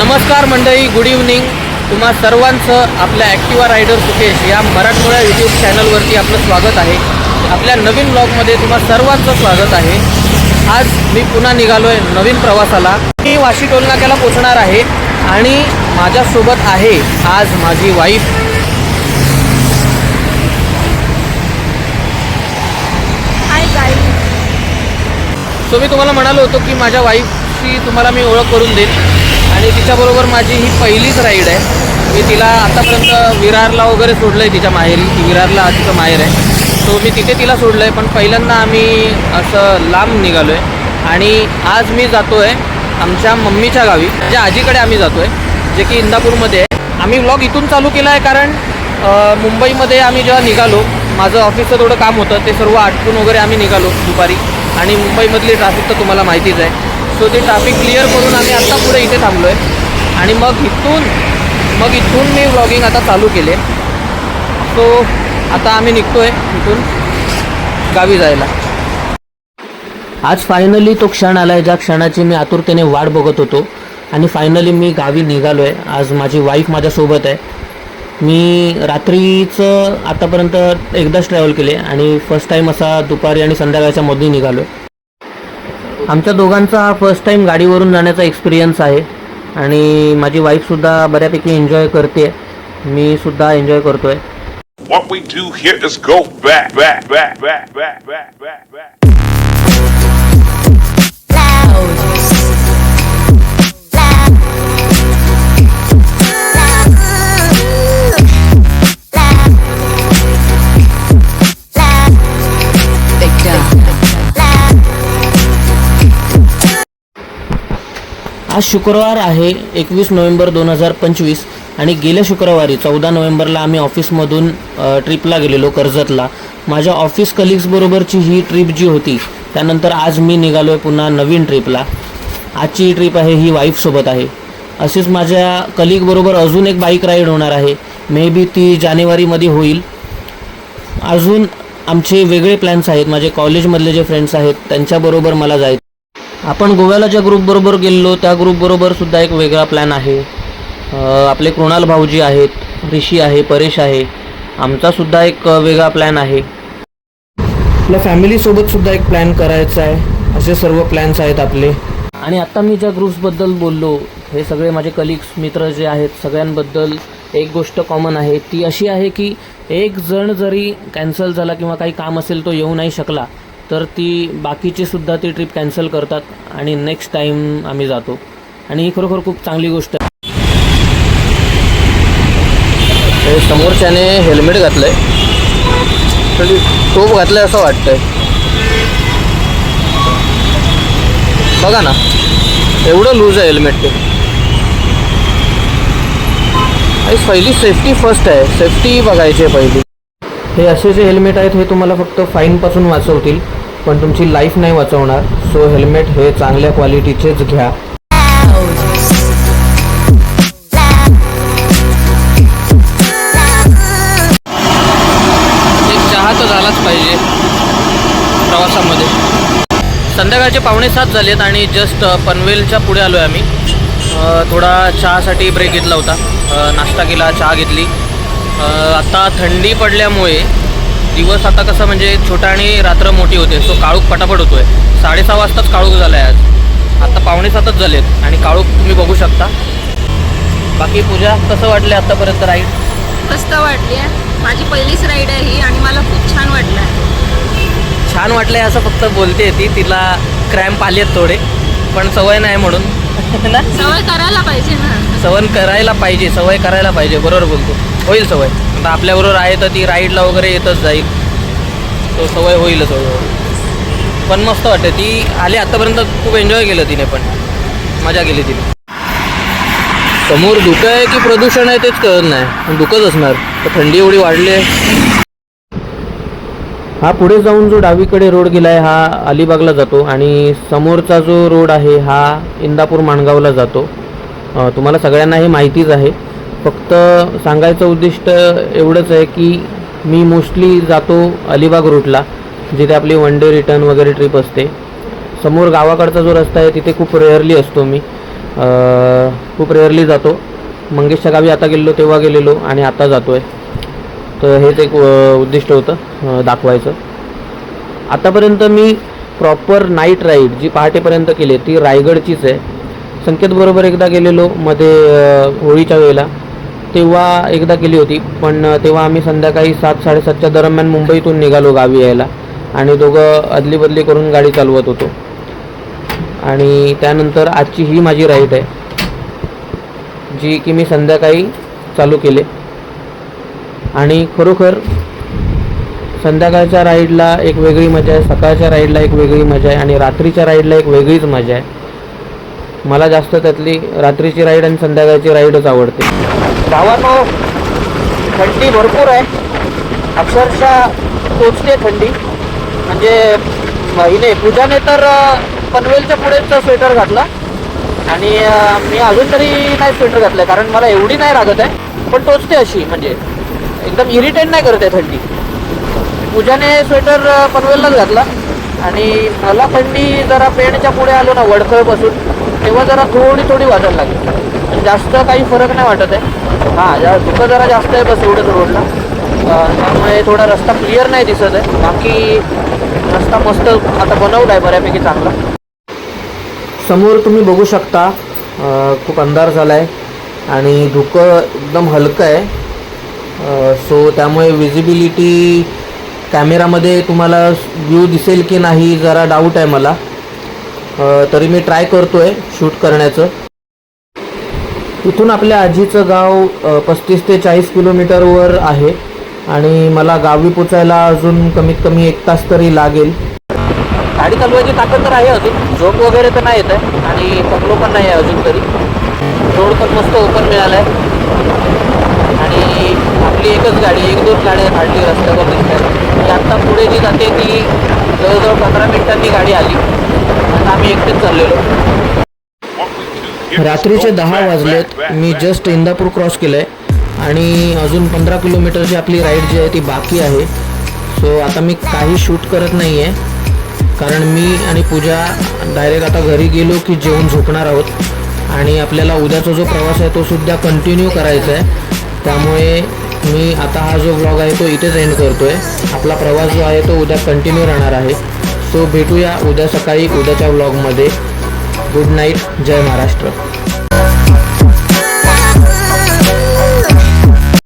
नमस्कार मंडळी, good evening. तुम्हा सर्वांचं आपल्या ॲक्टिवा रायडर सुकेश या मराठमोळ्या यूट्यूब चॅनलवरती आपलं स्वागत आहे. आपल्या नवीन ब्लॉगमध्ये तुम्हा सर्वांचं स्वागत आहे. आज मी पुन्हा निघालो आहे नवीन प्रवासाला. मी वाशी टोल नाक्याला पोचणार आहे आणि माझ्यासोबत आहे आज माझी वाईफ. Hi guys. सो मी तुम्हाला म्हणालो होतो की माझ्या वाईफची तुम्हाला मी ओळख करून देईन आणि तिच्याबरोबर माझी ही पहिलीच राईड आहे. मी तिला आतापर्यंत विरारला वगैरे सोडलं आहे तिच्या माहेरी. ती विरारला तिचं माहेर आहे. सो मी तिथे तिला सोडलं आहे, पण पहिल्यांदा आम्ही असं लांब निघालो आहे आणि आज मी जातो आहे आमच्या मम्मीच्या गावी, म्हणजे आजीकडे आम्ही जातो आहे, जे की इंदापूरमध्ये आहे. आम्ही व्लॉग इथून चालू केला आहे कारण मुंबईमध्ये आम्ही जेव्हा निघालो, माझं ऑफिसचं थोडं काम होतं, ते सर्व आटपून वगैरे आम्ही निघालो दुपारी. आणि मुंबईमधली ट्रॅफिक तर तुम्हाला माहितीच आहे. सो ते ट्रॅफिक क्लिअर करून आम्ही आत्ता पुढे इथे थांबलो आहे आणि मग इथून मी व्लॉगिंग आता चालू केले. सो आता आम्ही निघतो आहे इथून गावी जायला. आज फायनली तो क्षण आला आहे ज्या क्षणाची मी आतुरतेने वाट बघत होतो आणि फायनली मी गावी निघालो आहे. आज माझी वाईफ माझ्यासोबत आहे. मी रात्रीचं आतापर्यंत एकदाच ट्रॅव्हल केले आणि फर्स्ट टाईम असा दुपारी आणि संध्याकाळच्या मध्ये निघालो आहे. आमच्या दोघांचा हा फर्स्ट टाईम गाडीवरून जाण्याचा एक्सपिरियन्स आहे आणि माझी वाईफसुद्धा बऱ्यापैकी एन्जॉय करते. मी सुद्धा एन्जॉय करतो आहे. What we do here is go back. आज शुक्रवार आहे 21 नोव्हेंबर 2025 आणि गेल्या शुक्रवारी 14 नोव्हेंबरला आम्ही ऑफिसमधून ट्रिपला गेलेलो कर्जतला. माझ्या ऑफिस कलिग्सबरोबरची ही ट्रिप जी होती, त्यानंतर आज मी निघालो आहे पुन्हा नवीन ट्रिपला. आजची ट्रिप आहे ही वाईफसोबत आहे. असेच माझ्या कलिगबरोबर अजून एक बाईक राईड होणार आहे. मे बी ती जानेवारीमध्ये होईल. अजून आमचे वेगळे प्लॅन्स आहेत. माझे कॉलेजमधले जे फ्रेंड्स आहेत त्यांच्याबरोबर मला जायचं. आपण गोव्याला ज्या ग्रुपबरोबर गेलेलो त्या ग्रुपबरोबर सुद्धा एक वेगळा प्लॅन आहे. आपले कृणाल भाऊजी आहेत, ऋषी आहे, परेश आहे. आमचासुद्धा एक वेगळा प्लॅन आहे. आपल्या फॅमिलीसोबतसुद्धा एक प्लॅन करायचा आहे. असे सर्व प्लॅन्स आहेत आपले. आणि आत्ता मी ज्या ग्रुप्सबद्दल बोललो, हे सगळे माझे कलिग्स मित्र जे आहेत, सगळ्यांबद्दल एक गोष्ट कॉमन आहे. ती अशी आहे की एक जण जरी कॅन्सल झाला किंवा काही काम असेल तो येऊ नाही शकला तर ती बाकीचे सुद्धा ती ट्रिप कॅन्सल करतात आणि नेक्स्ट टाईम आम्ही जातो. आणि ही खरोखर खूप चांगली गोष्ट आहे. हे समोरच्याने हेल्मेट घातलं आहे, तरी टोप घातलं आहे असं वाटतंय. बघा ना, एवढं लूज आहे हेल्मेट. ते पहिली सेफ्टी फर्स्ट आहे. सेफ्टी बघायची आहे पहिली. हे असे जे हेल्मेट आहेत हे तुम्हाला फक्त फाईनपासून वाचवतील, पण तुमची लाईफ नाही वाचवणार. सो हेल्मेट हे चांगल्या क्वालिटीचेच घ्या. एक चहा तर झालाच पाहिजे प्रवासामध्ये. संध्याकाळचे 6:45 झालेत आणि जस्ट पनवेलच्या पुढे आलो आहे आम्ही. थोडा चहासाठी ब्रेक घेतला होता. नाश्ता केला, चहा घेतली. आता थंडी पडल्यामुळे दिवस आता कसं म्हणजे छोटा आणि रात्र मोठी होते. सो काळूक पटापट होतो आहे. 6:30 वाजताच काळूक झाला आहे आज. आता 6:45 झालेत आणि काळूक तुम्ही बघू शकता. बाकी पूजा, कसं वाटलं आत्तापर्यंत राईड? मस्त वाटली आहे. माझी पहिलीच राईड आहे ही आणि मला खूप छान वाटलं आहे. छान वाटलं आहे असं फक्त बोलते ती. तिला क्रॅम्प आले आहेत थोडे, पण सवय नाही म्हणून ना. सवय करायला पाहिजे ना. सवय करायला पाहिजे. बरोबर बोलतो. होईल सवय. आता आपल्याबरोबर आहे तर ती राईडला वगैरे येतच जाईल. तो सवय होईलच हळूहळू. पण मस्त वाटते. ती आली आत्तापर्यंत खूप एन्जॉय केलं तिने, पण मजा केली तिने. समोर धुकं आहे की प्रदूषण आहे तेच कळत नाही. धुकंच असणार, तर थंडी एवढी वाढली आहे. हा पुढे जाऊन जो डावीकडे रोड गेला आहे हा अलिबागला जातो आणि समोरचा जो रोड आहे हा इंदापूर माणगावला जातो. तुम्हाला सगळ्यांना हे माहितीच आहे. फक्त सांगायचं उद्दिष्ट एवढंच आहे की मी मोस्टली जातो अलिबाग रूटला, जिथे आपली वन डे रिटर्न वगैरे ट्रिप असते. समोर गावाकडचा जो रस्ता आहे तिथे खूप रेअरली असतो मी. खूप रेअरली जातो. मंगेशच्या गावी आता गेलेलो तेव्हा गेलेलो आणि आता जातो आहे. तर हेच एक उद्दिष्ट होतं दाखवायचं. आतापर्यंत मी प्रॉपर नाईट राईड जी पहाटेपर्यंत केली ती रायगडचीच आहे. संकेतबरोबर एकदा गेलेलो मध्ये होळीच्या वेळेला, तेव्हा एकदा केली होती. पण तेव्हा आम्ही संध्याकाळी 7-7:30च्या दरम्यान मुंबईतून निघालो गावी यायला आणि दोघं अदलीबदली करून गाडी चालवत होतो. आणि त्यानंतर आजची ही माझी राईड आहे जी की मी संध्याकाळी चालू केले. आणि खरोखर संध्याकाळच्या राईडला एक वेगळी मजा आहे, सकाळच्या राईडला एक वेगळी मजा आहे आणि रात्रीच्या राईडला एक वेगळीच मजा आहे. मला जास्त त्यातली रात्रीची राईड आणि संध्याकाळची राईडच आवडते. भावांनो, थंडी भरपूर आहे, अक्षरशः टोचते थंडी. म्हणजे हिने पूजाने तर पनवेलच्या पुढेच स्वेटर घातला आणि मी अजून तरी नाही स्वेटर घातलं कारण मला एवढी नाही लागत आहे, पण टोचते अशी, म्हणजे एकदम इरिटेट नाही करत आहे थंडी. पूजाने स्वेटर पनवेललाच घातला आणि मला थंडी जरा पेणच्या पुढे आलो ना वडखळपासून, तेव्हा जरा थोडी वाजायला लागली. जास्त काही फरक नाही वाटत आहे. हां, धुकं जरा जास्त आहे बस एवढंच रोडला, त्यामुळे थोडा रस्ता क्लिअर नाही दिसत आहे. बाकी रस्ता मस्त आता बनवला आहे बऱ्यापैकी चांगला. समोर तुम्ही बघू शकता खूप अंधार झाला आहे आणि धुकं एकदम हलकं आहे. सो त्यामुळे विजिबिलिटी कॅमेरामध्ये तुम्हाला व्ह्यू दिसेल की नाही जरा डाऊट आहे मला. तरी मी ट्राय करतो आहे शूट करण्याचं. इथून आपल्या आजीचं गाव 35 ते 40 किलोमीटरवर आहे आणि मला गावी पोचायला अजून कमीत कमी 1 तास तरी लागेल. गाडी चालवायची ताकद तर आहे, अजून झोप वगैरे तर नाही येत आहे आणि थकलो पण नाही आहे अजून तरी. रोड पण मस्त ओपन मिळाला आहे आणि आपली एकच गाडी, 1-2 गाड्या हार्डली रस्त्यावर दिसतात. आत्ता पुढे जी जाते ती जवळजवळ 15 मिनिटांनी गाडी आली. आता आम्ही एकटेच चाललेलो. रात्रीचे 10 वाजलेत. मी जस्ट इंदापूर क्रॉस केलं आहे आणि अजून 15 किलोमीटरची आपली राईड जी आहे ती बाकी आहे. सो आता मी काही शूट करत नाही आहे कारण मी आणि पूजा डायरेक्ट आता घरी गेलो की जेवून झोपणार आहोत आणि आपल्याला उद्याचा जो प्रवास आहे तो सुद्धा कंटिन्यू करायचा आहे. त्यामुळे मी आता हा जो व्लॉग आहे तो इथेच एंड करतो आहे. आपला प्रवास जो आहे तो उद्या कंटिन्यू राहणार आहे. सो भेटूया उद्या सकाळी उद्याच्या व्लॉगमध्ये. Good night. जय महाराष्ट्र.